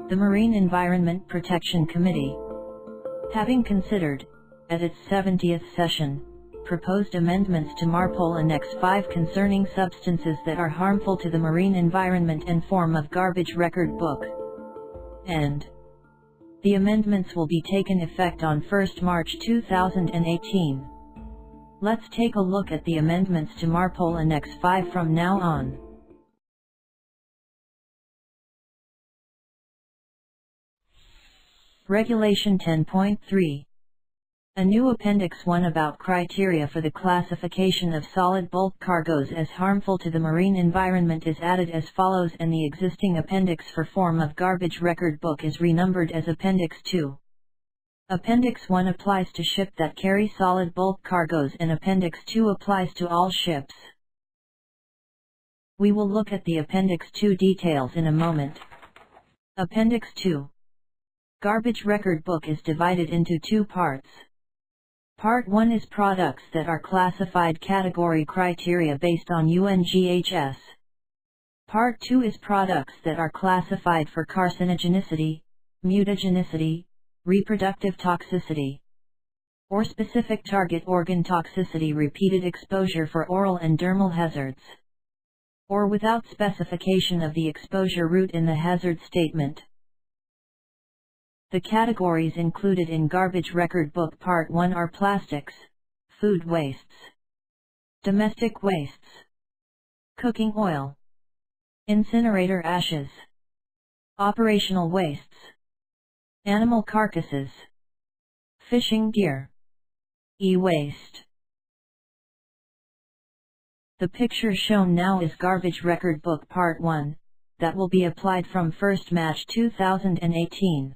The Marine Environment Protection Committee, having considered, at its 70th session, proposed amendments to MARPOL Annex 5 concerning substances that are harmful to the marine environment and form of garbage record book, and the amendments will be taken effect on 1st March 2018. Let's take a look at the amendments to MARPOL Annex 5 from now on. Regulation 10.3. A new Appendix 1 about criteria for the classification of solid bulk cargoes as harmful to the marine environment is added as follows, and the existing Appendix for form of garbage record book is renumbered as Appendix 2. Appendix 1 applies to ships that carry solid bulk cargoes and Appendix 2 applies to all ships. We will look at the Appendix 2 details in a moment. Appendix 2. Garbage record book is divided into two parts. Part 1 is products that are classified category criteria based on UNGHS. Part 2 is products that are classified for carcinogenicity, mutagenicity, reproductive toxicity, or specific target organ toxicity, repeated exposure for oral and dermal hazards, or without specification of the exposure route in the hazard statement. The categories included in Garbage Record Book Part 1 are plastics, food wastes, domestic wastes, cooking oil, incinerator ashes, operational wastes, animal carcasses, fishing gear, e-waste. The picture shown now is Garbage Record Book Part 1, that will be applied from 1st March 2018.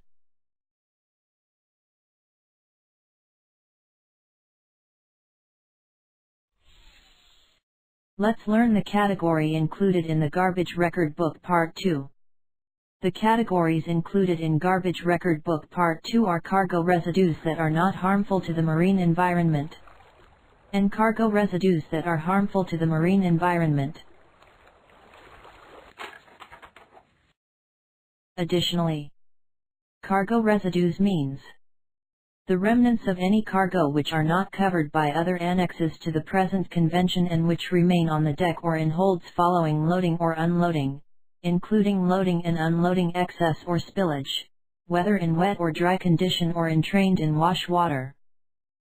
Let's learn the category included in the Garbage Record Book Part 2. The categories included in Garbage Record Book Part 2 are cargo residues that are not harmful to the marine environment, and cargo residues that are harmful to the marine environment. Additionally, cargo residues means the remnants of any cargo which are not covered by other annexes to the present convention and which remain on the deck or in holds following loading or unloading, including loading and unloading excess or spillage, whether in wet or dry condition or entrained in wash water,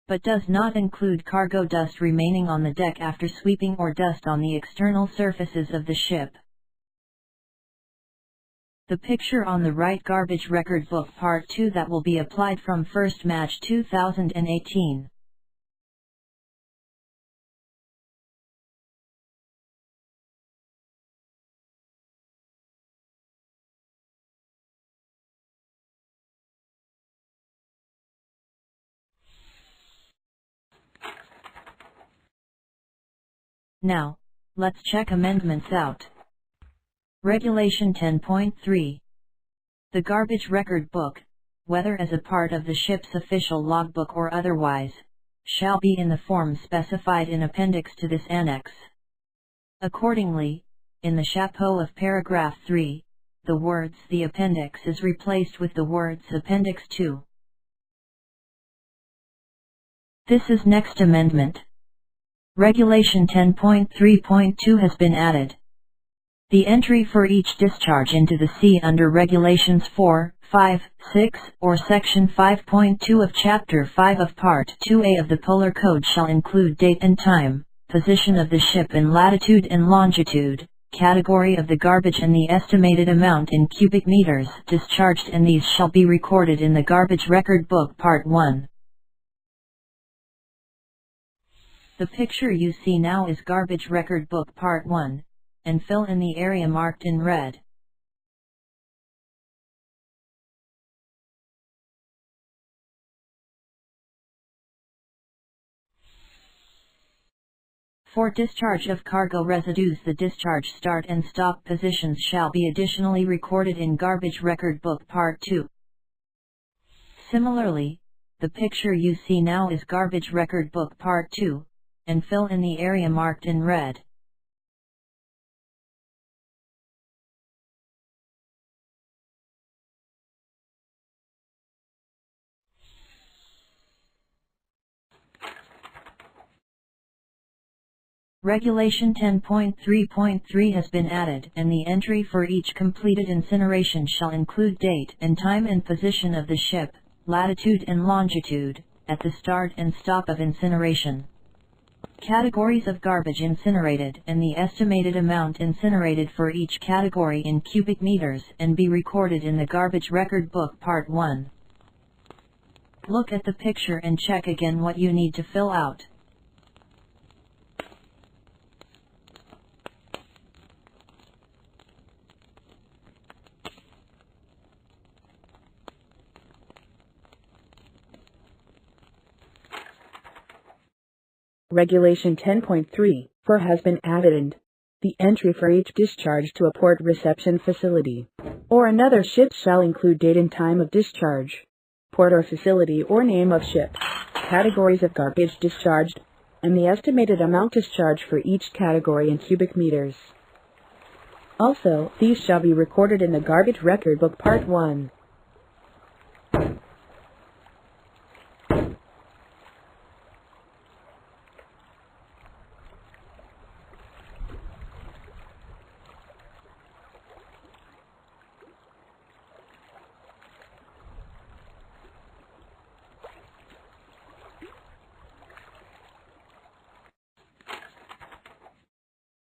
but does not include cargo dust remaining on the deck after sweeping or dust on the external surfaces of the ship. The picture on the right, Garbage Record Book Part 2, that will be applied from 1st March 2018. Now, let's check amendments out. Regulation 10.3. The garbage record book, whether as a part of the ship's official logbook or otherwise, shall be in the form specified in Appendix to this annex. Accordingly, in the chapeau of paragraph 3, the words "the appendix" is replaced with the words "Appendix 2." This is next amendment. Regulation 10.3.2 has been added. The entry for each discharge into the sea under Regulations 4, 5, 6, or Section 5.2 of Chapter 5 of Part 2A of the Polar Code shall include date and time, position of the ship in latitude and longitude, category of the garbage and the estimated amount in cubic meters discharged, and these shall be recorded in the Garbage Record Book Part 1. The picture you see now is Garbage Record Book Part 1. And fill in the area marked in red. For discharge of cargo residues, the discharge start and stop positions shall be additionally recorded in Garbage Record Book Part 2. Similarly, the picture you see now is Garbage Record Book Part 2, and fill in the area marked in red. Regulation 10.3.3 has been added, and the entry for each completed incineration shall include date and time and position of the ship, latitude and longitude, at the start and stop of incineration. Categories of garbage incinerated and the estimated amount incinerated for each category in cubic meters and be recorded in the Garbage Record Book Part 1. Look at the picture and check again what you need to fill out. Regulation 10.3.4 has been added, and the entry for each discharge to a port reception facility or another ship shall include date and time of discharge, port or facility or name of ship, categories of garbage discharged, and the estimated amount discharged for each category in cubic meters. Also, these shall be recorded in the Garbage Record Book Part 1.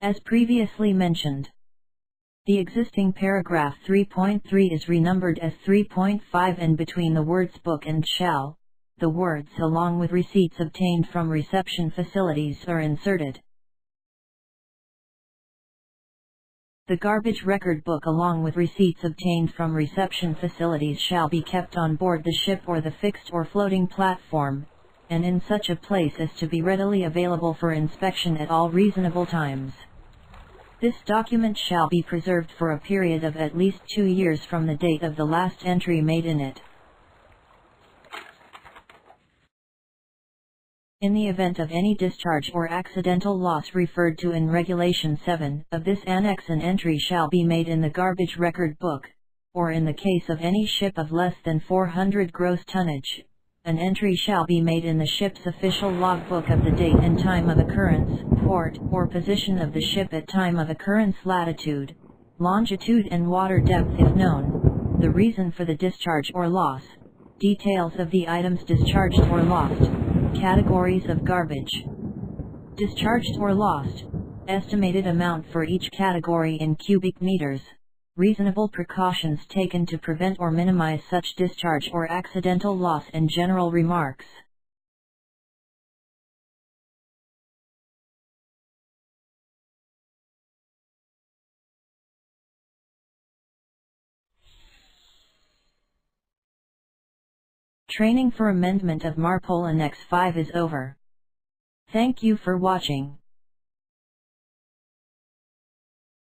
As previously mentioned, the existing paragraph 3.3 is renumbered as 3.5, and between the words book and shall, the words along with receipts obtained from reception facilities are inserted. The garbage record book along with receipts obtained from reception facilities shall be kept on board the ship or the fixed or floating platform, and in such a place as to be readily available for inspection at all reasonable times. This document shall be preserved for a period of at least 2 years from the date of the last entry made in it. In the event of any discharge or accidental loss referred to in Regulation 7 of this annex, an entry shall be made in the Garbage Record Book, or in the case of any ship of less than 400 gross tonnage, an entry shall be made in the ship's official logbook of the date and time of occurrence, port or position of the ship at time of occurrence, latitude, longitude and water depth if known, the reason for the discharge or loss, details of the items discharged or lost, categories of garbage discharged or lost, estimated amount for each category in cubic meters, reasonable precautions taken to prevent or minimize such discharge or accidental loss, and general remarks. Training for amendment of MARPOL Annex 5 is over. Thank you for watching.